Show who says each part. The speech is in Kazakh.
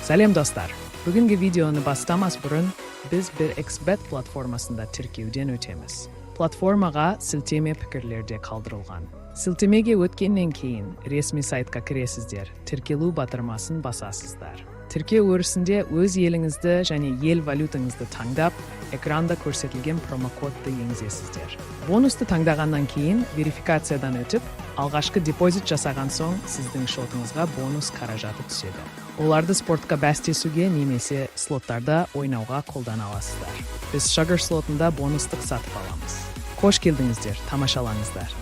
Speaker 1: Сәлем достар. Бүгінгі видеоны бастамас бұрын біз бір эксбет платформасында тіркеуден өтеміз. Платформаға сілтеме пікірлерде қалдырылған. Сілтемеге өткеннен кейін ресми сайтқа кіресіздер, тіркелу батырмасын басасыздар. Тіркеу өрісінде өз еліңізді және ел валютаңызды таңдап, экранда көрсетілген промокодты енгізесіздер. Бонусты таңдағаннан кейін верификациядан өтіп, алғашқы депозит жасаған соң сіздің шотыңызға бонус қаражаты түседі. Оларды спортқа бәстесуге немесе слоттарда ойнауға қолдана аласыздар. Біз шагыр слотында бонустық сатып аламыз. Қош келдіңіздер, тамашалаңыздар.